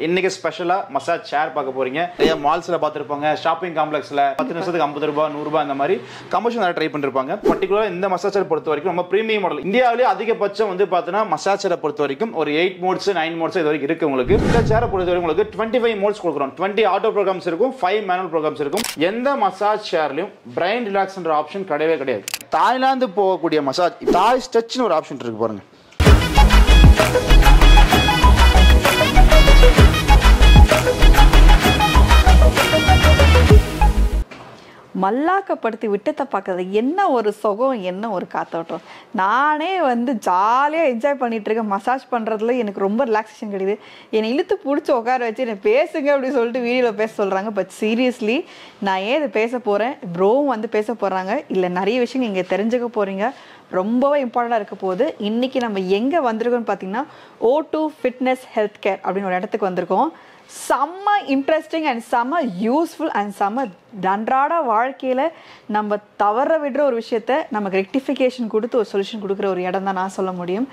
இன்னைக்கு ஸ்பெஷலா மசாஜ் சேர் பார்க்க போறீங்க. நிறைய மால்ஸ்ல பார்த்திருப்பாங்க, ஷாப்பிங் காம்ப்ளெக்ஸ்ல 10 நிமிஷத்துக்கு 50 ரூபாய் 100 ரூபாய் அந்த மாதிரி கமர்ஷியல் நிறைய ட்ரை பண்ணிருப்பாங்க. பர்టిక్యులரா இந்த மசாஜ் சேர் பொறுத்த வரைக்கும் ரொம்ப பிரீமியம் மாடல். இந்தியாவிலே அதிகபட்சம் வந்து பார்த்தீங்கன்னா மசாஜ் சேரை பொறுத்த வரைக்கும் ஒரு 8 மோட்ஸ் 9 மோட்ஸ் இது வரைக்கும் இருக்கு. உங்களுக்கு இந்த சேரை பொறுத்த வரைக்கும் உங்களுக்கு 25 மோட்ஸ் கொடுக்குறோம். 20 ஆட்டோ ப்ரோக்ராம்ஸ் இருக்கும், 5 மேனுவல் ப்ரோக்ராம்ஸ் இருக்கும். எந்த மசாஜ் சேர்லயும் பிரைன் ரிலாக்ஸ்ன்ற ஆப்ஷன் கிடையவே கிடையாது. தாய்லாந்து போகக்கூடிய மசாஜ் தாய் ஸ்ட்ரெச்னு ஒரு ஆப்ஷன் இருக்கு பாருங்க. மல்லாக்கப்படுத்தி விட்டத்தை பார்க்கறது என்ன ஒரு சுகம், என்ன ஒரு காத்தோட்டம். நானே வந்து ஜாலியாக என்ஜாய் பண்ணிட்டு இருக்கேன். மசாஜ் பண்ணுறதுல எனக்கு ரொம்ப ரிலாக்ஸேஷன் கிடையாது. என்னை இழுத்து பிடிச்சி உட்கார வச்சு என்னை பேசுங்க அப்படின்னு சொல்லிட்டு வீடியோவில் பேச சொல்கிறாங்க. பட் சீரியஸ்லி நான் ஏன் இதை பேச போகிறேன், ப்ரோவும் வந்து பேச போகிறாங்க. இல்லை நிறைய விஷயம் நீங்கள் தெரிஞ்சுக்க போகிறீங்க, ரொம்பவே இம்பார்ட்டண்டாக இருக்க போகுது. இன்றைக்கி நம்ம எங்கே வந்திருக்கோம்னு பார்த்தீங்கன்னா O2 ஃபிட்னஸ் ஹெல்த் கேர் அப்படின்னு ஒரு இடத்துக்கு வந்திருக்கோம். செம்ம இன்ட்ரெஸ்டிங் அண்ட் செம்ம யூஸ்ஃபுல் அண்ட் செம்ம அன்றாட வாழ்க்கையில் நம்ம தவற விடுற ஒரு விஷயத்த நமக்கு ரெக்டிஃபிகேஷன் கொடுத்து ஒரு சொல்யூஷன் கொடுக்குற ஒரு இடம் தான் நான் சொல்ல முடியும்.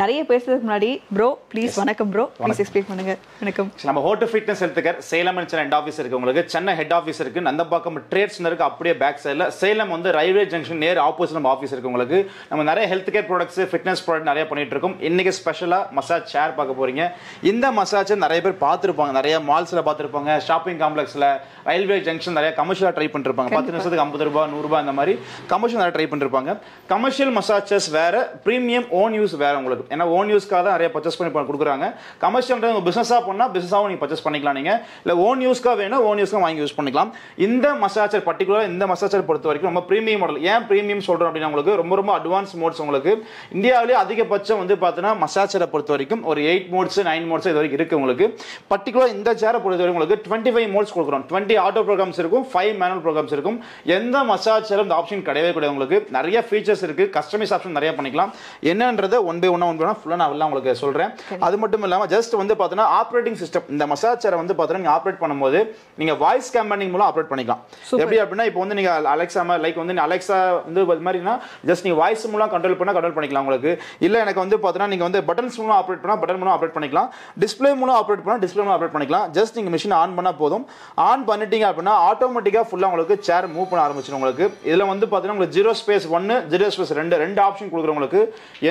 நிறைய பேசுறதுக்கு முன்னாடி ப்ரோ ப்ளீஸ் வணக்கம் ப்ரோ, ப்ளீஸ் எக்ஸ்பிளைன் பண்ணுங்க. வணக்கம். நம்ம O2 fitness health care Salem and Chennai head office இருக்கு. உங்களுக்கு சென்னை ஹெட் ஆஃபீஸ் இருக்கு, நந்தம்பாக்கம் ட்ரேட்ஸ் இருக்கு, அப்படியே பேக் சைடில். சேலம் வந்து ரயில்வே ஜங்ஷன் நேர் ஆப்போசிட் நம்ம ஆஃபீஸ் இருக்கு. உங்களுக்கு நம்ம நிறைய health care products fitness product நிறைய பண்ணிட்டு இருக்கோம். இன்னைக்கு ஸ்பெஷலாக மசாஜ் சேர் பார்க்க போறீங்க. இந்த மசாஜ் நிறைய பேர் பார்த்துருப்பாங்க, நிறைய மால்ஸ்ல பார்த்துருப்பாங்க, ஷாப்பிங் காம்ப்ளெக்ஸ்ல, ரயில்வே ஜங்ஷன் நிறைய கமர்ஷியலாக ட்ரை பண்ணிருப்பாங்க. 10 நிமிஷத்துக்கு 50 ரூபாய் 100 ரூபாய் அந்த மாதிரி கமர்ஷியல் நிறைய ட்ரை பண்ணிருப்பாங்க. கமர்ஷியல் மசாஜஸ் வேற, பிரீமியம் ஓன் யூஸ் வேற. உங்களுக்கு ஏன்னா ஓன் யூஸ்க்காக தான் நிறைய பர்ச்சேஸ் பண்ணி கொடுக்குறாங்க. கமர்ஷியல் பிசினஸா பண்ணா பிசினஸாவும் நீங்க பர்ச்சேஸ் பண்ணிக்கலாம். நீங்க இல்ல ஓன் யூஸ்க்காக வேணும், ஓன் யூஸ்க்காக வாங்கி யூஸ் பண்ணிக்கலாம். இந்த மசாஜர் பர்டிகுலரா இந்த மசாஜர் பொறுத்த வரைக்கும் ரொம்ப பிரீமியம் மாடல். ஏன் பிரீமியம் சொல்றோம் அப்படின்னா உங்களுக்கு ரொம்ப ரொம்ப அட்வான்ஸ் மோட்ஸ். உங்களுக்கு இந்தியாவிலே அதிகபட்சம் வந்து பார்த்தீங்கன்னா மசாஜரை பொறுத்த வரைக்கும் ஒரு 8 மோட்ஸ் 9 மோட்ஸ் இது வரைக்கும் இருக்கு. உங்களுக்கு பர்டிகுலரா இந்த சேரை பொறுத்த வரைக்கும் உங்களுக்கு 25 மோட்ஸ் கொடுக்குறோம். 20 ஆட்டோ ப்ரோக்ராம்ஸ் இருக்கும், 5 மேனுவல் ப்ரோக்ராம்ஸ் இருக்கும். எந்த மசாஜ் சேரும் இந்த ஆப்ஷன் கிடையவே கிடையாது. உங்களுக்கு நிறைய ஃபீச்சர்ஸ் இருக்கு, கஸ்டமைஸ் ஆப்ஷன் நிறைய பண்ணிக்கலாம். என்னன்றதை ஒன் பை ஒன்னா ஃபுல்லா நான் எல்லாம் உங்களுக்கு சொல்றேன். அது மட்டும் இல்லாம ஜஸ்ட் வந்து பாத்தீங்கன்னா ஆப்ரேட்டிங் சிஸ்டம், இந்த மசாஜ் சேரை வந்து பாத்தீங்கன்னா நீங்க ஆப்ரேட் பண்ணும்போது நீங்க வாய்ஸ் கமாண்டிங் மூலம் ஆப்ரேட் பண்ணிக்கலாம். எப்படி அப்படின்னா இப்போ வந்து நீங்க அலெக்ஸா லைக் வந்து அலெக்ஸா வந்து மாதிரினா ஜஸ்ட் நீங்க வாய்ஸ் மூலம் கண்ட்ரோல் பண்ணிக்கலாம். உங்களுக்கு இல்ல எனக்கு வந்து பாத்தீங்கன்னா நீங்க வந்து பட்டன்ஸ் மூலம் ஆப்ரேட் பண்ணா பட்டன் மூலம் ஆப்ரேட் பண்ணிக்கலாம். டிஸ்ப்ளே மூலம் ஆப்ரேட் பண்ணா டிஸ்ப்ளே மூலம் ஆப்ரேட் பண்ணிக்கலாம். ஜஸ்ட் நீங்க மிஷின் ஆன் பண்ணா போதும். ஆன் பண்ணிட்டீங்க அப்படின்னா ஆட்டோமேட்டிக்கா ஃபுல்லா உங்களுக்கு சேர் மூவ் பண்ண ஆரம்பிச்சிடும். உங்களுக்கு இதுல வந்து பாத்தீங்கன்னா உங்களுக்கு 0 ஸ்பேஸ் 1 0 ஸ்பேஸ் 2 ரெண்டு ஆப்ஷன் கொடுக்குறவங்களுக்கு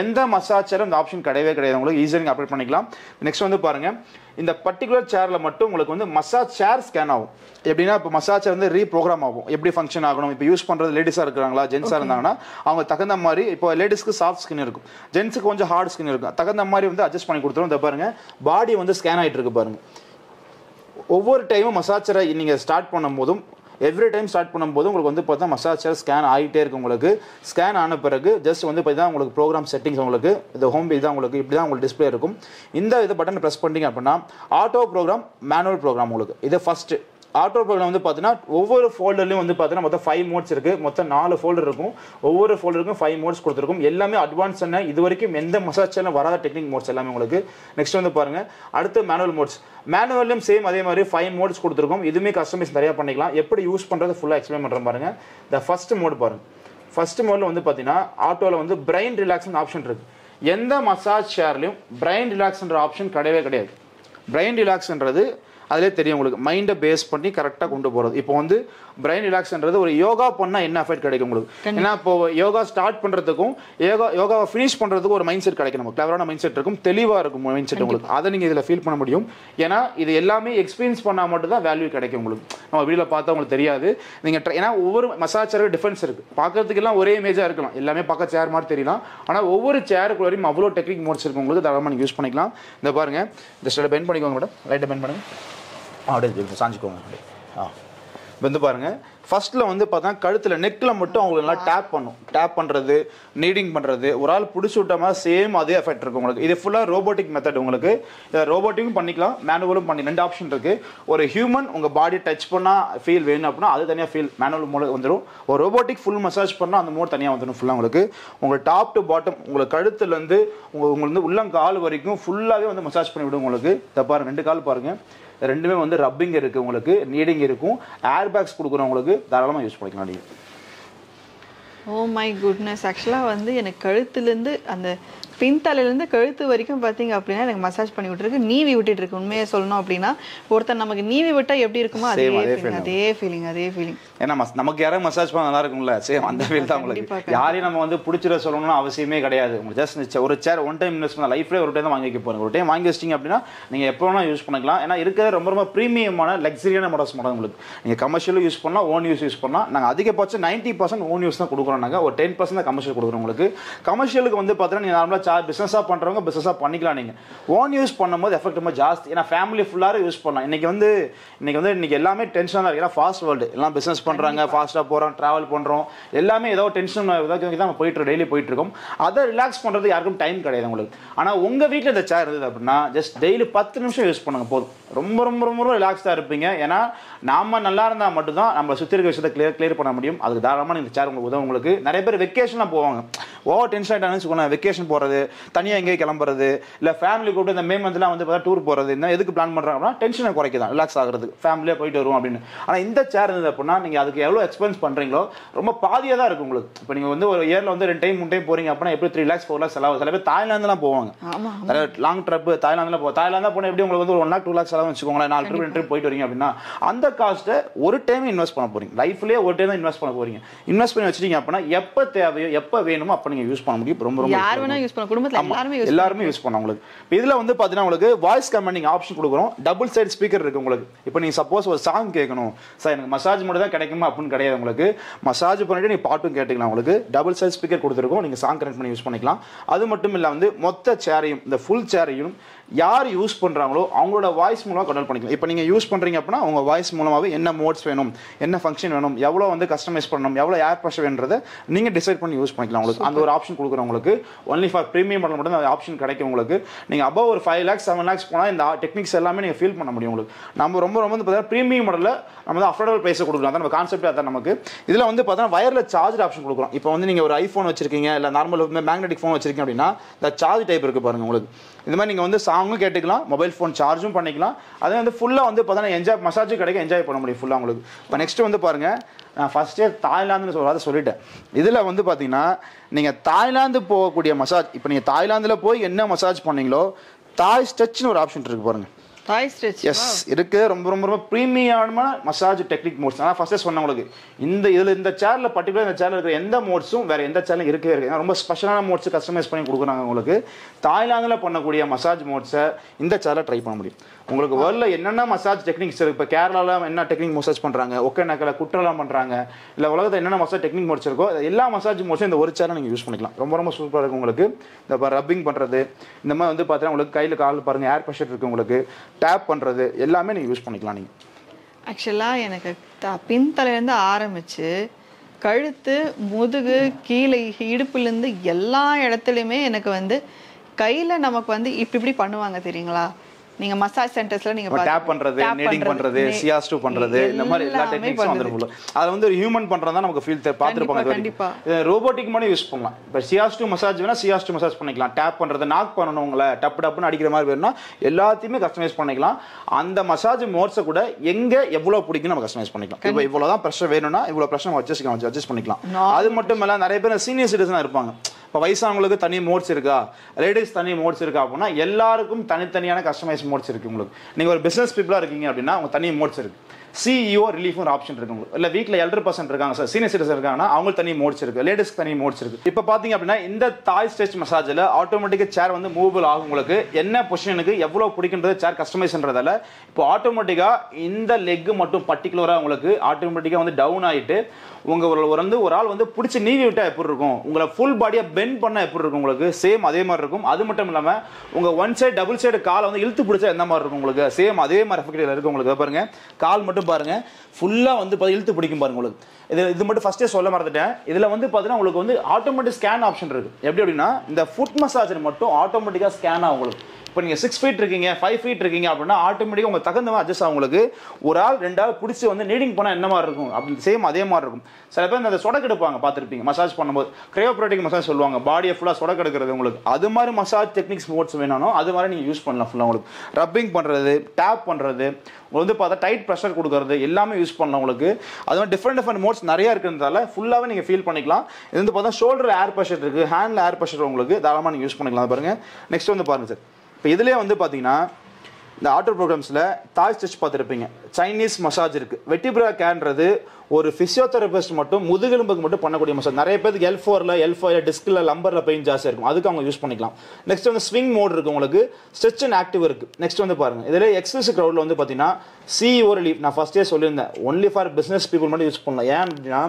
எந்த மசாஜ் சேரும் இந்த ஆப்ஷன் கிடையவே கிடையாது. உங்களுக்கு ஈஸியா நீங்க ஆப்ரேட் பண்ணிக்கலாம். நெக்ஸ்ட் வந்து பாருங்க, இந்த பர்டிகுலர் சேர்ல மட்டும் உங்களுக்கு வந்து மசாஜ் சேர் ஸ்கேன் ஆகும். எப்படின்னா இப்போ மசாஜ் வந்து ரீப்ரோக்ராம் ஆகும். எப்படி ஃபங்க்ஷன் ஆகணும், இப்போ யூஸ் பண்றது லேடிஸா இருக்கிறாங்களா ஜென்ஸா இருந்தாங்கன்னா அவங்க தகுந்த மாதிரி, இப்போ லேடிஸ்க்கு சாஃப்ட் ஸ்கின் இருக்கும், ஜென்ஸுக்கு கொஞ்சம் ஹார்ட் ஸ்கின் இருக்கும், தகுந்த மாதிரி வந்து அட்ஜஸ்ட் பண்ணி கொடுத்துரும். இந்த பாருங்க பாடி வந்து ஸ்கேன் ஆகிட்டு இருக்கு பாருங்க. ஒவ்வொரு டைமும் மசாஜரை நீங்க ஸ்டார்ட் பண்ணும் போதும் எவ்ரி டைம் ஸ்டார்ட் பண்ணும்போது உங்களுக்கு வந்து பார்த்தா மசாஜ் ஸ்கேன் ஆகிட்டே இருக்கு. உங்களுக்கு ஸ்கேன் ஆன பிறகு ஜஸ்ட் வந்து இப்போ தான் உங்களுக்கு ப்ரோக்ராம் செட்டிங்ஸ், உங்களுக்கு இந்த ஹோம் பேஜ் தான் உங்களுக்கு இப்படி தான் உங்களுக்கு டிஸ்பிளே இருக்கும். இந்த இது பட்டன் ப்ரெஸ் பண்ணிட்டீங்க அப்படின்னா ஆட்டோ ப்ரோக்ராம் மேனுவல் ப்ரோக்ராம். உங்களுக்கு இது ஃபர்ஸ்ட் ஆட்டோ ப்ரோக்ராம் வந்து பார்த்தீங்கன்னா ஒவ்வொரு ஃபோல்டர்லையும் வந்து பார்த்தீங்கன்னா மொத்தம் 5 மோட்ஸ் இருக்குது. மொத்தம் 4 ஃபோல்டர் இருக்கும். ஒவ்வொரு ஃபோல்டருக்கும் 5 மோட்ஸ் கொடுத்துருக்கும். எல்லாமே அட்வான்ஸ் என்ன, இது வரைக்கும் எந்த மசாஜ்லாம் வராத டெக்னிக் மோட்ஸ் எல்லாமே உங்களுக்கு. நெக்ஸ்ட் வந்து பாருங்க, அடுத்து மேனுவல் மோட்ஸ். மேனுவல்லையும் சேம் அதே மாதிரி 5 மோட்ஸ் கொடுத்துருக்கும். இதுவுமே கஸ்டமைஸ் நிறைய பண்ணிக்கலாம். எப்படி யூஸ் பண்ணுறது ஃபுல்லாக எக்ஸ்பிளைன் பண்ணுறேன் பாருங்க. இந்த ஃபர்ஸ்ட் மோட் பாருங்க. ஃபர்ஸ்ட் மோடில் வந்து பார்த்தீங்கன்னா ஆட்டோவில் வந்து பிரைன் ரிலாக்ஸ்னு ஆப்ஷன் இருக்குது. எந்த மசாஜ் சேர்லையும் பிரைன் ரிலாக்ஸ்ன்ற ஆப்ஷன் கிடையவே கிடையாது. பிரைன் ரிலாக்ஸ்ன்றது அதிலே தெரியும் உங்களுக்கு, மைண்டை பேஸ் பண்ணி கரெக்டாக கொண்டு போகிறது. இப்போ வந்து பிரைன் ரிலாக்ஸ்ன்றது ஒரு யோகா பண்ணால் என்ன எஃபெக்ட் கிடைக்கும் உங்களுக்கு. ஏன்னா இப்போ யோகா ஸ்டார்ட் பண்ணுறதுக்கும் யோகாவை ஃபினிஷ் பண்ணுறதுக்கும் ஒரு மைண்ட் செட் கிடைக்கும். நமக்கு கிளவரான மைண்ட் செட் இருக்கும், தெளிவாக இருக்கும் மைண்ட் செட் உங்களுக்கு. அதை நீங்கள் இதில் ஃபீல் பண்ண முடியும். ஏன்னா இது எல்லாமே எக்ஸ்பீரியன்ஸ் பண்ணால் மட்டும் தான் வேல்யூ கிடைக்கும் உங்களுக்கு. நம்ம வீடியோவில் பார்த்தா உங்களுக்கு தெரியாது. நீங்கள் ஏன்னா ஒவ்வொரு மசாஜருக்கு டிஃபரன்ஸ் இருக்குது. பார்க்கறதுக்கு எல்லாம் ஒரே இமேஜாக இருக்கலாம், எல்லாமே பார்க்க சேர் மாதிரி தெரியலாம். ஆனால் ஒவ்வொரு சேருக்கு வரையும் அவ்வளோ டெக்னிக் மோட்ஸ் இருக்கும் உங்களுக்கு. தாராளமாக நீங்கள் யூஸ் பண்ணிக்கலாம். இந்த பாருங்க, ஜஸ்ட் பெண்ட் பண்ணிக்கோங்க மேடம், லைட்டை பெண்ட் பண்ணுங்க, அப்படியே சாஞ்சிக்கோங்க. வந்து பாருங்க, ஃபர்ஸ்ட்ல வந்து பார்த்தா கழுத்துல நெக்ல மட்டும் அவங்களுக்கு நல்லா டேப் பண்றது, நீடிங் பண்றது, ஒரு ஆள் பிடிச்சி விட்டோமா சேம் அதே எஃபெக்ட் இருக்கும் உங்களுக்கு. இது ஃபுல்லா ரோபோட்டிக் மெத்தட். உங்களுக்கு ரோபோட்டிக்கும் பண்ணிக்கலாம், மேனுவலும் பண்ணி 2 ஆப்ஷன் இருக்கு. ஒரு ஹியூமன் உங்க பாடி டச் பண்ணா ஃபீல் வேணும் அப்படின்னா அது தனியாக ஃபீல் மேனுவல் மோட் வந்துடும். ஒரு ரோபோட்டிக் ஃபுல் மசாஜ் பண்ணா அந்த மோட் தனியாக வந்துடும் ஃபுல்லாக உங்களுக்கு. உங்களுக்கு டாப் டு பாட்டம் உங்களுக்கு கழுத்துல இருந்து உங்களுக்கு வந்து உள்ளங்கால் வரைக்கும் ஃபுல்லாவே வந்து மசாஜ் பண்ணி விடும் உங்களுக்கு. இதை பாருங்க, 2 கால் பாருங்க, ரெண்டுமே வந்து ரப்பிங் இருக்கு உங்களுக்கு, நீடிங் இருக்கும், ஏர் பேக்ஸ் கொடுக்குறோம் உங்களுக்கு. தாராளமாக யூஸ் பண்ணிக்கலாம். நீங்கள் ஓ மை குட்னஸ். ஆக்சுவலாக வந்து எனக்கு கழுத்துலேருந்து அந்த பின்தலையிலேருந்து கழுத்து வரைக்கும் பார்த்தீங்க அப்படின்னா எனக்கு மசாஜ் பண்ணி விட்டுருக்கு, நீவி விட்டுட்டு இருக்கு. உண்மையை சொல்லணும் அப்படின்னா ஒருத்தர் நமக்கு நீவி விட்டால் எப்படி இருக்குமோ அதே ஃபீலிங். ஏன்னா நமக்கு யாரும் மசாஜ் பண்ண நல்லா இருக்கும்ல, சேம் அந்த ஃபீல் தான் உங்களுக்கு. யாரையும் நம்ம வந்து பிடிச்சிட சொல்லணும்னு அவசியமே கிடையாது. உங்களுக்கு ஜஸ்ட் ஒரு சேர் ஒன் டைம் இன்வெஸ்ட் பண்ண லைஃப்லேயே ஒரு டைம் தான் வாங்கி வைக்க போகிறீங்க. ஒரு டைம் வாங்கி வச்சிட்டிங்க அப்படின்னா நீங்கள் எப்போ வேணால் யூஸ் பண்ணிக்கலாம். ஏன்னா இருக்கிறது ரொம்ப ரொம்ப ப்ரீமியமான லக்ஸரியான மாடல்ஸ் மாடல் உங்களுக்கு. நீங்கள் கமர்ஷியலும் யூஸ் பண்ணலாம், ஓன் யூஸ் பண்ணலாம். நாங்கள் அதிகபட்சம் 90% ஓன் யூஸ் தான் கொடுக்குறோம். நாங்கள் ஒரு 10% தான் கமர்ஷியல் கொடுக்குறோம் உங்களுக்கு. கமர்ஷியலுக்கு வந்து பார்த்தீங்கன்னா நீங்கள் நார்மலாக பிஸ்னஸாக பண்ணுறவங்க பிஸ்னஸாக பண்ணிக்கலாம். நீங்கள் ஓன் யூஸ் பண்ணும்போது எஃபெக்ட் ரொம்ப ஜாஸ்தி. ஏன்னா ஃபேமிலி ஃபுல்லாக யூஸ் பண்ணலாம். இன்னைக்கு எல்லாமே டென்ஷனாக இருக்குது. ஏன்னா ஃபாஸ்ட் வேர்ல்டு, எல்லாம் பிஸ்னஸ் பண்ணுறாங்க, ஃபாஸ்ட்டாக போகிறோம், ட்ராவல் பண்ணுறோம், எல்லாமே ஏதோ டென்ஷன் தான் போயிட்டு டெய்லி போயிட்டு இருக்கோம். அதை ரிலாக்ஸ் பண்ணுறது யாருக்கும் டைம் கிடையாது உங்களுக்கு. ஆனால் உங்கள் வீட்டில் இந்த சேர் இருந்தது அப்படின்னா ஜஸ்ட் டெய்லி 10 நிமிஷம் யூஸ் பண்ணுங்க போதும். ரொம்ப ரொம்ப ரொம்ப ரொம்ப ரிலாக்ஸாக இருப்பீங்க. ஏன்னா நாம நல்லா இருந்தால் மட்டும்தான் நம்ம சுற்றி இருக்க விஷயத்தை கிளியர் பண்ண முடியும். அதுக்கு தாராளமாக இந்த சேர் உங்களுக்கு உதவும். உங்களுக்கு நிறைய பேர் வெக்கேஷனாக போவாங்க, ஓவர் டென்ஷன் ஆகிட்டாங்கன்னு வச்சுக்கோங்க. வெக்கேஷன் போகிறது, தனியாக எங்கேயும் கிளம்புறது, இல்லை ஃபேமிலி கூப்பிட்டு இந்த மே மந்த்லாம் வந்து பார்த்தா டூர் போகிறது, இந்த எதுக்கு பிளான் பண்ணுறாங்க அப்படின்னா டென்ஷனை குறைக்க தான், ரிலாக்ஸ் ஆகிறது, ஃபேமிலியாக போயிட்டு வருவோம் அப்படின்னு. ஆனால் இந்த சேர் இருந்தது அப்படின்னா நீங்கள் அதுக்கு எவ்வளோ எக்ஸ்பென்ஸ் பண்ணுறீங்களோ ரொம்ப பாதியாக தான் இருக்கும் உங்களுக்கு. இப்போ நீங்கள் வந்து ஒரு இயரில் வந்து 2 டைம் 3 டைம் போகிறீங்க அப்படின்னா எப்படி 3 lakhs 4 lakhs செலவு. சில பேர் தாய்லாந்துலாம் போவாங்க, லாங் ட்ரிப் தாய்லாந்துலாம் தாய்லாந்து போனால் எப்படி உங்களுக்கு வந்து 1 lakh 2 lakhs செலவு வச்சுக்கோங்களேன். 4 ட்ரிப் போயிட்டு வரீங்க அப்படின்னா அந்த காஸ்ட்டை ஒரு டைம் இன்வெஸ்ட் பண்ண போறீங்க. லைஃப்லேயே ஒரு டைம் தான் இன்வெஸ்ட் பண்ண போறீங்க. இன்வெஸ்ட் பண்ணி வச்சிட்டீங்க அப்படின்னா எப்போ தேவையோ எப்போ வேணுமோ அப்போ நீங்கள் யூஸ் பண்ண முடியும். ரொம்ப ரொம்ப யார் வேணா யூஸ் பண்ண, குடும்பத்தில் எல்லாருமே யூஸ் பண்ண உங்களுக்கு. இதில் வந்து பார்த்தீங்கன்னா உங்களுக்கு வாய்ஸ் கமாண்டிங் ஆப்ஷன் கொடுக்குறோம். டபுள் சைடு ஸ்பீக்கர் இருக்கு உங்களுக்கு. இப்போ நீங்கள் சப்போஸ் ஒரு சாங் கேட்கணும் சார், எனக்கு மசாஜ் மட்டும் தான் கிடைக்குமா அப்படின்னு கிடையாது உங்களுக்கு. மசாஜ் பண்ணிட்டு நீங்கள் பாட்டும் கேட்டுக்கலாம். உங்களுக்கு டபுள் சைடு ஸ்பீக்கர் கொடுத்துருக்கோம், நீங்கள் சாங் கனெக்ட் பண்ணி யூஸ் பண்ணிக்கலாம். அது மட்டும் இல்லை வந்து மொத்த சேரையும், இந்த ஃபுல் சேரையும் யார் யூஸ் பண்ணுறாங்களோ அவங்களோட வாய்ஸ் மூலமாக கண்ட்ரோல் பண்ணிக்கலாம். இப்போ நீங்கள் யூஸ் பண்ணுறீங்க அப்படின்னா உங்கள் வாய்ஸ் மூலமாகவே என்ன மோட்ஸ் வேணும், என்ன ஃபங்க்ஷன் வேணும், எவ்வளோ வந்து கஸ்டமைஸ் பண்ணணும், எவ்வளோ ஏர் ப்ரெஷர் வேணுன்றதை நீங்கள் டிசைட் பண்ணி யூஸ் பண்ணிக்கலாம். உங்களுக்கு அந்த ஒரு ஆப்ஷன் கொடுக்குறோம். உங்களுக்கு ஒன்லி ஃபார் ப்ரீமியம் மாடல் மட்டும் அந்த ஆப்ஷன் கிடைக்கும் உங்களுக்கு. நீங்கள் அபவ் ஒரு 5 lakhs 7 lakhs போனால் இந்த டெக்னிக்ஸ் எல்லாமே நீங்கள் ஃபீல் பண்ண முடியும் உங்களுக்கு. நம்ம ரொம்ப ரொம்ப வந்து பார்த்தீங்கன்னா ப்ரீமியம் மாடலில் நம்ம வந்து அஃபோர்டபுள் ப்ரைஸை கொடுக்கலாம். அதான் நம்ம கான்செப்ட். அதான் நமக்கு இதில் வந்து பார்த்தீங்கன்னா வயரில் சார்ஜ் ஆப்ஷன் கொடுக்குறோம். இப்போ வந்து நீங்கள் ஒரு ஐஃபோன் வச்சிருக்கீங்க, இல்லை நார்மல் மேக்னெட்டிக் ஃபோன் வச்சிருக்கீங்க அப்படின்னா இந்த சார்ஜ் டைப் இருக்குது பாருங்கள் உங்களுக்கு. இந்த மாதிரி நீங்கள் வந்து சாங்கும் கேட்டுக்கலாம், மொபைல் ஃபோன் சார்ஜும் பண்ணிக்கலாம். அதே வந்து ஃபுல்லாக வந்து பார்த்தீங்கன்னா என்ஜாய் மசாஜும் கிடைக்கும், என்ஜாய் பண்ண முடியும் ஃபுல்லாக உங்களுக்கு. இப்போ நெக்ஸ்ட் வந்து பாருங்கள், நான் ஃபஸ்ட்டே தாய்லாந்துன்னு சொல்லிட்டேன். இதில் வந்து பார்த்தீங்கன்னா நீங்கள் தாய்லாந்து போகக்கூடிய மசாஜ், இப்போ நீங்கள் தாய்லாந்தில் போய் என்ன மசாஜ் பண்ணீங்களோ தாய் ஸ்ட்ரெச்னு ஒரு ஆப்ஷன் இருக்குது பாருங்கள். தாய் ஸ்ட்ரெச் எஸ் இருக்கு. ரொம்ப ரொம்ப ரொம்ப ப்ரீமியமான மசாஜ் டெக்னிக் மோட்ஸ். ஆனால் ஃபர்ஸ்டே சொன்ன உங்களுக்கு இந்த சேர்ல பர்டிகுலர் இந்த சேர்ல இருக்கிற எந்த மோட்ஸும் வேற எந்த சேர்ல இருக்கவே இருக்கு. ரொம்ப ஸ்பெஷலான மோட்ஸ் கஸ்டமைஸ் பண்ணி கொடுக்குறாங்க உங்களுக்கு. தாய்லாந்தில் பண்ணக்கூடிய மசாஜ் மோட்ஸை இந்த சேர்ல ட்ரை பண்ண முடியும். உங்களுக்கு வேர்ல்ட்ல என்னென்ன மசாஜ் டெக்னிக்ஸ் இருக்கு, இப்போ கேரளாவில் என்ன டெக்னிக் மசாஜ் பண்ணுறாங்க, ஒகேனக்கல்ல குற்றலாம் பண்ணுறாங்க, இல்லை உலகத்தில் என்னென்ன மசாஜ் டெக்னிக் மோட்ஸ் இருக்கோ எல்லா மசாஜ் மோட்ஸும் இந்த ஒரு சேரை நீங்கள் யூஸ் பண்ணிக்கலாம். ரொம்ப ரொம்ப சூப்பராக இருக்கும் உங்களுக்கு. இந்த ரப்பிங் பண்ணுறது, இந்த மாதிரி வந்து பார்த்தீங்கன்னா உங்களுக்கு கையில் கால் பாருங்கள், ஏர் ப்ரெஷர் இருக்குது உங்களுக்கு, டேப் பண்ணுறது எல்லாமே நீங்கள் யூஸ் பண்ணிக்கலாம். நீங்கள் ஆக்சுவலாக எனக்கு பின்தலையிலேருந்து ஆரம்பித்து கழுத்து, முதுகு, கீழே இடுப்புலேருந்து எல்லா இடத்துலையுமே எனக்கு வந்து கையில் நமக்கு வந்து இப்படி பண்ணுவாங்க தெரியுங்களா. நீங்க மசாஜ் சென்டர்ஸ்ல நீங்க டேப் பண்றது, நீடிங் பண்றது, சியாஸ்2 பண்றது, இந்த மாதிரி எல்லா டெக்னிக்ஸும் வந்துருக்கும். அது வந்து ஒரு ஹியூமன் பண்றதா நமக்கு ஃபீல் பார்த்துருப்பாங்க. கண்டிப்பா இது ரோபோட்டிக் மாதிரி யூஸ் பண்ணலாம். இப்போ சியாஸ்2 மசாஜ் வேணா சியாஸ்2 மசாஜ் பண்ணிக்கலாம். டேப் பண்றது, நாக் பண்ணணும், உங்களை டப்பு டப்புன்னு அடிக்கிற மாதிரி வேணும்னா எல்லாத்தையுமே கஸ்டமைஸ் பண்ணிக்கலாம். அந்த மசாஜ் மோட்ஸை கூட எங்க எவ்வளவு பிடிக்கும் நம்ம கஸ்டமைஸ் பண்ணிக்கலாம். இப்போ இவ்வளவுதான் ப்ரெஷர் வேணும்னா இவ்வளவு ப்ரெஷர் நம்ம அட்ஜஸ்ட் பண்ணிக்கலாம். அது மட்டும் இல்ல நிறைய பேர் சீனியர் சிட்டிசனா இருப்பாங்க. இப்போ வயசானவங்களுக்கு தனி மோட்ஸ் இருக்கா, லேடிஸ் தனி மோட்ஸ் இருக்கா அப்படின்னா எல்லாருக்கும் தனித்தனியான கஸ்டமைஸ் மோட்ஸ் இருக்கு உங்களுக்கு. நீங்க ஒரு பிசினஸ் பீப்புளா இருக்கீங்க அப்படின்னா உங்க தனி மோட்ஸ் இருக்கு. சிஇஓ ரிலீஃப் ஒரு ஆப்ஷன் இருக்கு உங்களுக்கு. இல்லை வீட்டில் எல்டர் பர்சன் இருக்காங்க சார், சீனியர் சிட்டிசன் இருக்காங்கன்னா அவங்களுக்கு தனி மோட்ஸ் இருக்கு, லேடிஸ்க்கு தனி மோட்ஸ் இருக்கு. இப்போ பார்த்தீங்க அப்படின்னா இந்த தாய் ஸ்ட்ரெச் மசாஜில் ஆட்டோமேட்டிக்காக சேர் வந்து மூவபிள் ஆகும். உங்களுக்கு என்ன பொசிஷனுக்கு எவ்வளோ பிடிக்கின்றது சேர் கஸ்டமைஸ்ன்றதால இப்போ ஆட்டோமேட்டிக்காக இந்த லெக் மட்டும் பர்டிகுலராக உங்களுக்கு ஆட்டோமேட்டிக்காக வந்து டவுன் ஆகிட்டு ஒரு ஆள் வந்து பிடிச்சி நீவி விட்டா எப்படி இருக்கும், உங்களை ஃபுல் பாடியை பெண்ட் பண்ண எப்படி இருக்கும் உங்களுக்கு, சேம் அதே மாதிரி இருக்கும். அது மட்டும் இல்லாமல் உங்க ஒன் சைடு டபுள் சைடு காலை வந்து இழுத்து பிடிச்சா எந்த மாதிரி இருக்கும் உங்களுக்கு, சேம் அதே மாதிரி எஃபெக்ட் இருக்கு உங்களுக்கு. பாருங்க கால் மட்டும் பாருங்க ஃபுல்லா வந்து இழுத்து பிடிக்கும் பாருங்க உங்களுக்கு. இது மட்டும் ஃபர்ஸ்டே சொல்ல மறந்துட்டேன். இதுல வந்து பாத்தீங்கன்னா உங்களுக்கு வந்து ஆட்டோமேட்டிக் ஸ்கேன் ஆப்ஷன் இருக்கு. எப்படி அப்படின்னா இந்த ஃபுட் மசாஜர் மட்டும் ஆட்டோமேட்டிக்கா ஸ்கேன் ஆகும் உங்களுக்கு. இப்போ நீங்கள் 6 feet இருக்கீங்க, 5 feet இருக்கீங்க அப்படின்னா ஆட்டோமேட்டிக்காக உங்களுக்கு தகுந்த மாதிரி அட்ஜஸ்ட் ஆகும் உங்களுக்கு. ஒரு ஆள் 2 ஆள் பிடிச்சி வந்து நீடிங் பண்ணால் என்ன மாதிரி இருக்கும் அப்படி சேம் அதே மாதிரி இருக்கும். சில பேர் அந்த சொடக்கெடுப்பாங்க பார்த்துருப்பீங்க மசாஜ் பண்ணும்போது, கிரையோப்ராட்டிக் மசாஜ் சொல்லுவாங்க, பாடியை ஃபுல்லாக சொடக்கெடுக்கிறது உங்களுக்கு. அது மாதிரி மசாஜ் டெக்னிக்ஸ் மோட்ஸ் வேணும், அது மாதிரி நீங்கள் யூஸ் பண்ணலாம் ஃபுல்லாக உங்களுக்கு. ரப்பிங் பண்ணுறது, டேப் பண்ணுறது, உங்களுக்கு வந்து பார்த்தா டைட் ப்ரெஷர் கொடுக்கறது எல்லாமே யூஸ் பண்ணலாம் உங்களுக்கு. அது மாதிரி டிஃப்ரெண்ட் மோட்ஸ் நிறைய இருக்கிறதால ஃபுல்லாகவே நீங்கள் ஃபீல் பண்ணிக்கலாம். இது வந்து பார்த்தா ஷோல்டர் ஏர் ப்ரெஷர் இருக்குது, ஹேண்டில் ஏர் ப்ரெஷர் உங்களுக்கு தாராளமாக நீங்கள் யூஸ் பண்ணிக்கலாம். பாருங்கள் நெக்ஸ்ட் வந்து பாருங்கள் சார், இப்போ இதுலேயே வந்து பார்த்தீங்கன்னா இந்த ஆட்டோ ப்ரோக்ராம்ஸில் தாய் ஸ்ட்ரெச் பார்த்துருப்பீங்க, சைனீஸ் மசாஜ் இருக்குது. வெட்டிப்ரா கேன்றது ஒரு ஃபிசியோதெரபிஸ்ட் மட்டும் முதுகெலும்புக்கு மட்டும் பண்ணக்கூடிய மசாஜ். நிறைய பேருக்கு L4 டிஸ்கில் லம்பரில் பெயின் ஜாஸ்தியாக இருக்கும், அதுக்கு அவங்க யூஸ் பண்ணிக்கலாம். நெக்ஸ்ட் வந்து ஸ்விங் மோட் இருக்குது உங்களுக்கு, ஸ்ட்ரெச் அண்ட் ஆக்டிவ் இருக்குது. நெக்ஸ்ட் வந்து பாருங்கள் இதில் எக்ஸ்க்ளூசிவ் க்ரௌடில் வந்து பார்த்தீங்கன்னா CEO ரிலீஃப் நான் ஃபஸ்ட்டே சொல்லியிருந்தேன், ஒன்லி ஃபார் பிஸ்னஸ் பீப்புள் மட்டும் யூஸ் பண்ணலாம். ஏன் அப்படின்னா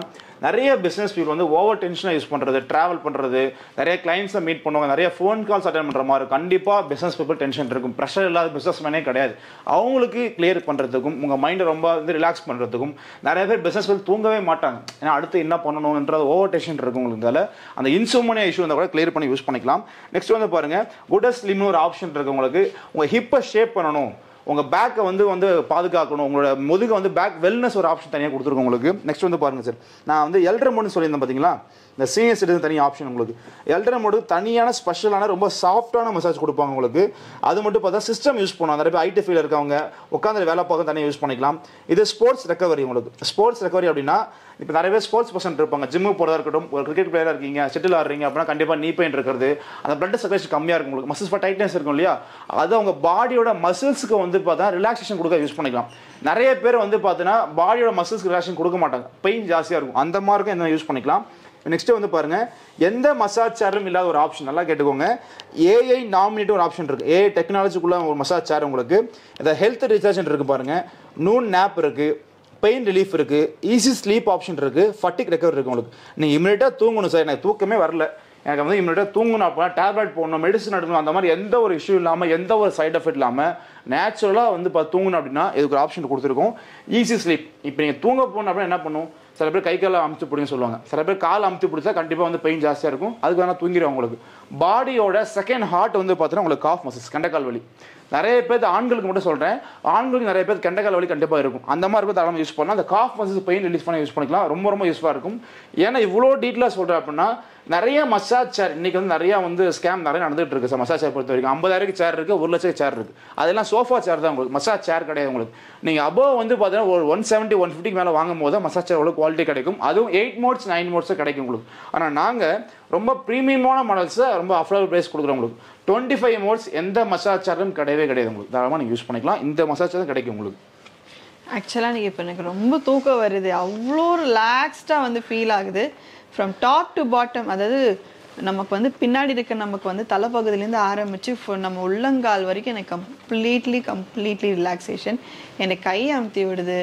நிறைய பிஸ்னஸ் பீப்புள் வந்து ஓவர் டென்ஷனாக யூஸ் பண்ணுறது, ட்ராவல் பண்ணுறது, நிறைய கிளைண்ட்ஸை மீட் பண்ணுவாங்க, நிறைய ஃபோன் கால்ஸ் அட்டன் பண்ணுற மாதிரி கண்டிப்பாக பிஸ்னஸ் பீப்புள் டென்ஷன் இருக்கும். ப்ரெஷர் இல்லாத பிஸ்னஸ் மேனே கிடையாது. அவங்களுக்கு கிளியர் பண்ணுறதுக்கும் உங்கள் மைண்டை ரொம்ப வந்து ரிலாக்ஸ் பண்ணுறதுக்கும் நிறைய பேர் பிஸ்னஸ் தூங்கவே மாட்டாங்க. ஏன்னா அடுத்து என்ன பண்ணணுன்றது ஓவர் டென்ஷன் இருக்கும் உங்களுக்கு. அந்த இன்சோமனியா இஷ்யூ இருந்தால் கூட கிளியர் பண்ணி யூஸ் பண்ணிக்கலாம். நெக்ஸ்ட் வந்து பாருங்க குடஸ் ஸ்லிம்னு ஒரு ஆப்ஷன் இருக்கு உங்களுக்கு. உங்கள் ஹிப்பை ஷேப் பண்ணணும், உங்கள் பேக்கை வந்து பாதுகாக்கணும், உங்களோட முதுகை வந்து பேக் வெல்னஸ் ஒரு ஆப்ஷன் தனியாக கொடுத்துருக்கோம் உங்களுக்கு. நெக்ஸ்ட் வந்து பாருங்கள் சார், நான் வந்து எல்டர் மோட்னு சொல்லியிருந்தேன் பார்த்தீங்களா, இந்த சீனியர் சிட்டிசன் தனி ஆப்ஷன் உங்களுக்கு. எல்டர் மோடு தனியான ஸ்பெஷலான ரொம்ப சாஃப்டான மசாஜ் கொடுப்பாங்க உங்களுக்கு. அது மட்டும் பார்த்தா சிஸ்டம் யூஸ் பண்ணுவாங்க, நிறைய பேர் ஐடி ஃபீல்ட் இருக்கவங்க உட்காந்து வேலை பார்க்க தனியாக யூஸ் பண்ணிக்கலாம். இது ஸ்போர்ட்ஸ் ரெக்கவரி உங்களுக்கு. ஸ்போர்ட்ஸ் ரெக்கவரி அப்படின்னா இப்போ நிறைய பேர் ஸ்போர்ட்ஸ் பர்சன் இருப்பாங்க, ஜிம்முக்கு போகிறதா இருக்கட்டும், ஒரு கிரிக்கெட் பிளேயராக இருக்கீங்க, ஷட்டில் ஆடுறீங்க அப்படின்னா கண்டிப்பாக நீ பெயின் இருக்கிறது, அந்த பிளட் சர்க்குலேஷன் கம்மியாக இருக்கும் உங்களுக்கு, மசில்ஸ் டைட்னஸ் இருக்கும் இல்லையா, அது அவங்க பாடியோட மசில்ஸுக்கு வந்து பார்த்தா ரிலாக்ஸேஷன் கொடுக்க யூஸ் பண்ணிக்கலாம். நிறைய பேர் வந்து பார்த்தீங்கன்னா பாடியோட மசில்ஸ்க்கு ரிலாக்ஸேஷன் கொடுக்க மாட்டாங்க, பெயின் ஜாஸ்தியாக இருக்கும், அந்த மாதிரி என்ன யூஸ் பண்ணிக்கலாம். நெக்ஸ்ட் வந்து பாருங்க எந்த மசாஜ் சேரும் இல்லாத ஒரு ஆப்ஷன், நல்லா கேட்டுக்கோங்க, AI நாமினேட் ஒரு ஆப்ஷன் இருக்கு. AI டெக்னாலஜிக்குள்ள ஒரு மசாஜ் சேர் உங்களுக்கு. இந்த ஹெல்த் ரீசார்ஜ் இருக்கு பாருங்க, நூன் நேப் இருக்கு, பெயின் ரிலீஃப் இருக்கு, ஈஸி ஸ்லீப் ஆப்ஷன் இருக்கு, ஃபட்டிக் ரெக்கவரி இருக்கு உங்களுக்கு. நீங்க இமிடியேட்டா தூங்கணும் சார், எனக்கு தூக்கமே வரல, எனக்கு வந்து இமிடியேட்டா தூங்கணும், அப்போ டேப்லெட் போடணும், மெடிசன் எடுக்கணும், அந்த மாதிரி எந்த ஒரு இஷ்யூ இல்லாமல் எந்த ஒரு சைட் எஃபெக்ட் இல்லாமல் நேச்சுரலாக வந்து தூங்கணும் அப்படின்னா இதுக்கு ஒரு ஆப்ஷன் கொடுத்துருக்கோம், ஈஸி ஸ்லீப். இப்போ நீங்கள் தூங்க போகணும் அப்படின்னா என்ன பண்ணும், சில பேர் கை காலை அமுத்து பிடின்னு சொல்லுவாங்க, சில பேர் கால் அமுத்து பிடிச்சா கண்டிப்பாக வந்து பெயின் ஜாஸ்தியாக இருக்கும், அதுக்கு வேணால் தூங்கிடும் உங்களுக்கு. பாடியோட செகண்ட் ஹார்ட் வந்து பார்த்தீங்கன்னா உங்களுக்கு காஃப் மசில்ஸ், கெண்டைக்கால் வலி. நிறைய பேர் ஆண்களுக்கு மட்டும் சொல்கிறேன், ஆண்களுக்கு நிறைய பேர் கெண்டைக்கால் வலி கண்டிப்பாக இருக்கும், அந்த மாதிரி பேர் தாராளமாக யூஸ் பண்ணலாம். அந்த காஃப் மசில்ஸ் பெயின் ரிலீஸ் பண்ண யூஸ் பண்ணிக்கலாம், ரொம்ப ரொம்ப யூஸ்ஃபுல்லாக இருக்கும். ஏன்னா இவ்வளோ டீட்டெயிலாக சொல்கிறேன் அப்படின்னா நிறைய மசாஜ் சேர் இன்னைக்கு வந்து நிறைய வந்து ஸ்கேம் நிறைய நடந்துட்டு இருக்கு சார். மசாஜ் சேர் பொறுத்த வரைக்கும் 50,000 சேர் இருக்கு, 1 லட்சம் சேர் இருக்கு, அதெல்லாம் சோஃபா சேர் தான் உங்களுக்கு, மசாஜ் சேர் கிடையாது உங்களுக்கு. நீங்க அபோவ் வந்து பார்த்தீங்கன்னா ஒரு 170 150 மேலே வாங்கும் போது மசாஜ் சேர் அவ்வளோ குவாலிட்டி கிடைக்கும், அதுவும் 8 மோட்ஸ் 9 மோட்ஸ் கிடைக்கும் உங்களுக்கு. ஆனால் நாங்கள் ரொம்ப ப்ரீமியமான மாடல்ஸை ரொம்ப அஃபோர்டபுள் ப்ரைஸ் கொடுக்குறோம் உங்களுக்கு. 25 மோட்ஸ் எந்த மசாஜ் சேரும் கிடையவே கிடையாது உங்களுக்கு, தாராளமாக நீங்கள் யூஸ் பண்ணிக்கலாம், இந்த மசாஜ் சேர் கிடைக்கும் உங்களுக்கு. ஆக்சுவலாக நீங்கள் இப்போ எனக்கு ரொம்ப தூக்கம் வருது, அவ்வளோ ரிலாக்ஸ்டாக வந்து ஃபீல் ஆகுது ஃப்ரம் டாப் டு பாட்டம். அதாவது நமக்கு வந்து பின்னாடி இருக்க நமக்கு வந்து தலைப்பகுதியிலேருந்து ஆரம்பித்து நம்ம உள்ளங்கால் வரைக்கும் எனக்கு கம்ப்ளீட்லி ரிலாக்ஸேஷன். எனக்கு கை அமுத்தி விடுது,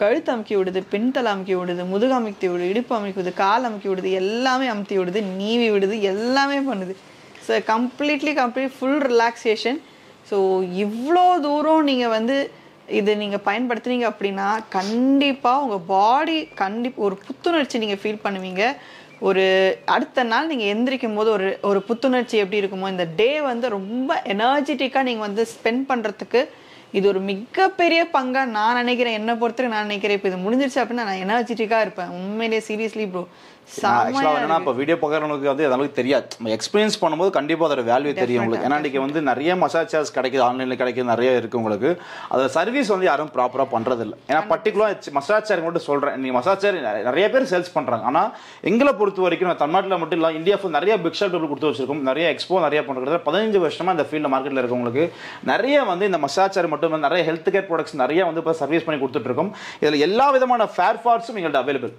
கழுத்து அமுக்கி விடுது, பின்தலை அமுக்கி விடுது, முதுகு அமுக்கி விடுது, இடுப்பு அமுக்கி விடுது, கால் அமுக்கி விடுது, எல்லாமே அமுத்தி விடுது, நீவி விடுது, எல்லாமே பண்ணுது. So complete full relaxation. So இவ்வளோ தூரம் நீங்கள் வந்து இது நீங்கள் பயன்படுத்துனீங்க அப்படின்னா கண்டிப்பாக உங்கள் பாடி ஒரு புத்துணர்ச்சி நீங்கள் ஃபீல் பண்ணுவீங்க. ஒரு அடுத்த நாள் நீங்கள் எந்திரிக்கும் போது ஒரு புத்துணர்ச்சி எப்படி இருக்குமோ, இந்த டே வந்து ரொம்ப எனர்ஜெட்டிக்காக நீங்கள் வந்து ஸ்பெண்ட் பண்ணுறதுக்கு இது ஒரு மிகப்பெரிய பங்காக நான் நினைக்கிறேன். என்னை பொறுத்தவரைக்கும் நான் நினைக்கிறேன் இப்போ இது முடிஞ்சிருச்சு அப்படின்னா நான் எனர்ஜெட்டிக்காக இருப்பேன். உண்மையிலேயே சீரியஸ்லி ப்ரோ. இப்போ வீடியோ பார்க்குறவங்களுக்கு வந்து அதெல்லாம் தெரியாது, நம்ம எக்ஸ்பீரியன்ஸ் பண்ணும்போது கண்டிப்பாக அதோட வேல்யூ தெரியும் உங்களுக்கு. ஏன்னா இன்றைக்கி வந்து நிறைய மசாஜ் சேர்ஸ் கிடைக்குது, ஆன்லைனில் கிடைக்குது, நிறைய இருக்குது உங்களுக்கு. அதை சர்வீஸ் வந்து யாரும் ப்ராப்பராக பண்ணுறதில்ல. ஏன்னா பர்டிகுலராக மசாஜ் சேர் மட்டும் சொல்கிறேன், நீங்கள் மசாஜ் சேர் நிறைய பேர் சேல்ஸ் பண்ணுறாங்க. ஆனால் எங்களை பொறுத்த வரைக்கும் நான் தமிழ்நாட்டில் மட்டும் இல்லை, இந்தியா ஃபுல் நிறைய பிக் ஷாப் கொடுத்து வச்சிருக்கோம், நிறைய எக்ஸ்போ நிறைய பண்ணுறது. 15 வருஷமாக இந்த ஃபீல்டில் மார்க்கெட்டில் இருக்கவங்களுக்கு நிறைய வந்து இந்த மசாஜ் சேர் மட்டும் நிறைய ஹெல்த் கேர் ப்ராடக்ட்ஸ் நிறைய வந்து இப்போ சர்வீஸ் பண்ணி கொடுத்துட்ருக்கோம். இதில் எல்லா விதமான ஃபேர் பார்ட்ஸும் எங்கள்கிட்ட அவைலபிள்.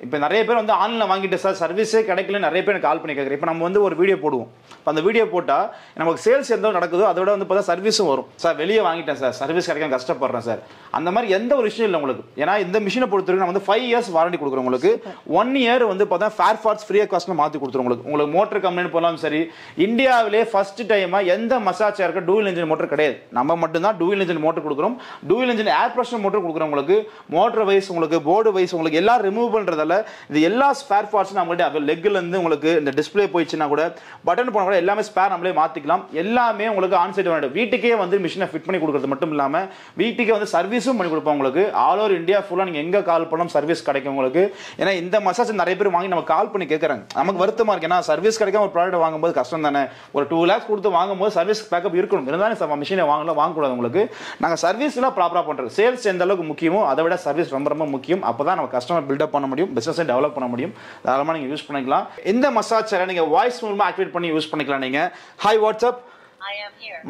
இப்போ நிறைய பேர் வந்து ஆன்லைனில் வாங்கிட்டு சார் சர்வீஸே கிடைக்கல நிறைய பேர் கால் பண்ணி கேட்குறேன். இப்போ நம்ம வந்து ஒரு வீடியோ போடுவோம், இப்போ அந்த வீடியோ போட்டால் நமக்கு சேல்ஸ் எந்த நடக்குதோ அதோட வந்து பார்த்தா சர்வீஸும் வரும். சார் வெளியே வாங்கிட்டேன் சார், சர்வீஸ் கிடைக்க கஷ்டப்படுறேன் சார், அந்த மாதிரி எந்த ஒரு விஷயம் இல்லை உங்களுக்கு. ஏன்னா இந்த மிஷினை பொறுத்தவரைக்கும் நம்ம வந்து 5 இயர்ஸ் வாரண்டி கொடுக்குறோம் உங்களுக்கு. 1 இயர் வந்து பார்த்தா ஃபேர் பார்ட்ஸ் ஃப்ரீயாக காஸ்ட்டில் மாற்றி கொடுத்துரும் உங்களுக்கு. உங்களுக்கு மோட்டர் கம்ப்ளைண்ட் போகலாம் சரி, இந்தியாவிலே ஃபர்ஸ்ட் டைமாக எந்த மசாஜ் சேருக்கு டூவல் இன்ஜின் மோட்டர் கிடையாது, நம்ம மட்டும்தான் டூவல் இன்ஜின் மோட்டர் கொடுக்குறோம். டூவல் இன்ஜின் ஏர் ப்ரெஷர் மோட்டர் கொடுக்குறோம் உங்களுக்கு. மோட்டர் வைஸ் உங்களுக்கு போர்டு வைஸ் உங்களுக்கு எல்லாம் ரிமூவ் பண்ணுறதால தேவையில்ல. இது எல்லா ஸ்பேர் பார்ட்ஸும் நம்மகிட்ட லெக்ல இருந்து உங்களுக்கு இந்த டிஸ்பிளே போயிடுச்சுன்னா கூட பட்டன் போன கூட எல்லாமே ஸ்பேர் நம்மளே மாத்திக்கலாம். எல்லாமே உங்களுக்கு ஆன்சைட் வேணும். வீட்டுக்கே வந்து மிஷினை ஃபிட் பண்ணி கொடுக்கறது மட்டும் இல்லாம வீட்டுக்கே வந்து சர்வீஸும் பண்ணி கொடுப்போம் உங்களுக்கு. ஆல் ஓவர் இந்தியா ஃபுல்லா நீங்க எங்க கால் பண்ணாலும் சர்வீஸ் கிடைக்கும் உங்களுக்கு. ஏன்னா இந்த மசாஜ் நிறைய பேர் வாங்கி நம்ம கால் பண்ணி கேட்கறாங்க. நமக்கு வருத்தமா இருக்கு. ஏன்னா சர்வீஸ் கிடைக்காம ஒரு ப்ராடக்ட் வாங்கும்போது கஷ்டம் தானே. ஒரு 2 lakhs கொடுத்து வாங்கும்போது சர்வீஸ் பேக்கப் இருக்கணும். இருந்தாலும் மிஷினை வாங்கக்கூடாது உங்களுக்கு. நாங்க சர்வீஸ் எல்லாம் ப்ராப்பரா பண்றோம். சேல்ஸ் எந்த அளவுக்கு முக்கியமோ அதை விட சர்வீஸ் ரொம்ப ரொம்ப முக்கியம். அப்பதான் நம்ம கஸ்டமர் பில்டப் பண்ண முடியும், பிசினஸை டெவலப் பண்ண முடியும். தாராளமா நீங்க யூஸ் பண்ணிக்கலாம். இந்த மசாஜ் சேரை நீங்க வாய்ஸ் மூலமா ஆக்டிவேட் பண்ணி யூஸ் பண்ணிக்கலாம். நீங்க hi WhatsApp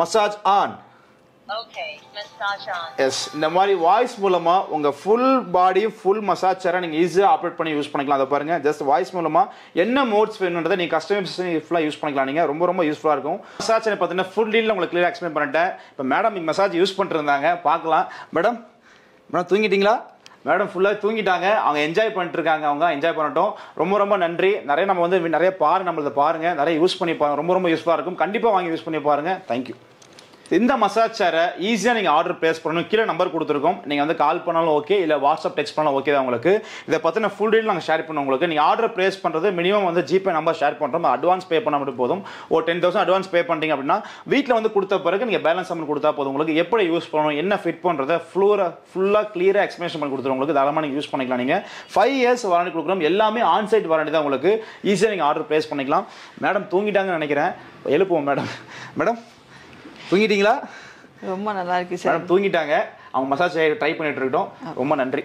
massage on. Okay, massage on. Yes, இந்த மாதிரி வாய்ஸ் மூலமா உங்க ஃபுல் பாடி ஃபுல் மசாஜ் சேரை நீங்க ஈஸியா ஆப்ரேட் பண்ணி யூஸ் பண்ணிக்கலாம். அதை பாருங்க, ஜஸ்ட் வாய்ஸ் மூலமா என்ன மோட்ஸ் வேணும்ன்றதை நீங்க கஸ்டமைசேஷன் ஃபுல்லா யூஸ் பண்ணிக்கலாம். நீங்க ரொம்ப ரொம்ப யூஸ்ஃபுல்லா இருக்கும். மசாஜ் சேரை பார்த்தீங்கன்னா ஃபுல் டீல் உங்களுக்கு கிளியரா எக்ஸ்பிளைன் பண்ணிட்டேன். இப்போ மேடம் இந்த மசாஜ் யூஸ் பண்ணிட்டு இருந்தாங்க, பார்க்கலாம். மேடம் தூங்கிட்டீங்களா? மேடம் ஃபுல்லாக தூங்கிட்டாங்க. அவங்க என்ஜாய் பண்ணிட்டு இருக்காங்க. அவங்க என்ஜாய் பண்ணட்டும். ரொம்ப ரொம்ப நன்றி. நிறைய நம்ம வந்து நிறைய நம்மளதை பாருங்க, நிறைய யூஸ் பண்ணி பாருங்க. ரொம்ப ரொம்ப யூஸ்ஃபுல்லாக இருக்கும். கண்டிப்பாக வாங்கி யூஸ் பண்ணி பாருங்க. தேங்க்யூ. இந்த மசாஜ் சேரை ஈஸியாக நீங்கள் ஆர்டர் பிளேஸ் பண்ணணும். கீழே நம்பர் கொடுத்துருக்கோம். நீங்கள் வந்து கால் பண்ணாலும் ஓகே, இல்லை வாட்ஸ்அப் டெக்ஸ்ட் பண்ணாலும் ஓகே தான் உங்களுக்கு. இதை பற்றின ஃபுல் டீல் நாங்கள் ஷேர் பண்ணுவோம் உங்களுக்கு. நீங்கள் ஆர்டர் பிளேஸ் பண்ணுறது மினிமம் வந்து ஜிபே நம்பர் ஷேர் பண்ணுறோம். அட்வான்ஸ் பே பண்ண மட்டும் போதும். ஒரு 10,000 அட்வான்ஸ் பே பண்ணிட்டீங்க அப்படின்னா வீட்டில் வந்து கொடுத்த பிறகு நீங்கள் பேலன்ஸ் அமௌண்ட் கொடுத்தா போதும். உங்களுக்கு எப்படி யூஸ் பண்ணணும், என்ன ஃபிட் பண்ணுறதை ஃபுல்லாக கிளியராக எக்ஸ்பிளேஷன் பண்ணி கொடுத்துருவோம் உங்களுக்கு. தாராளமாக நீங்கள் யூஸ் பண்ணிக்கலாம். நீங்கள் 5 years வாரண்டி கொடுக்குறோம். எல்லாமே ஆன்சைட் வாரண்டி தான் உங்களுக்கு. ஈஸியாக நீங்கள் ஆர்டர் பிளேஸ் பண்ணிக்கலாம். மேடம் தூங்கிட்டாங்கன்னு நினைக்கிறேன். எழுப்புவோம் மேடம். மேடம் தூங்கிட்டீங்களா? ரொம்ப நல்லா இருக்கு சார். மேடம் தூங்கிட்டாங்க. அவங்க மசாஜ் ட்ரை பண்ணிட்டு இருக்கட்டும். ரொம்ப நன்றி.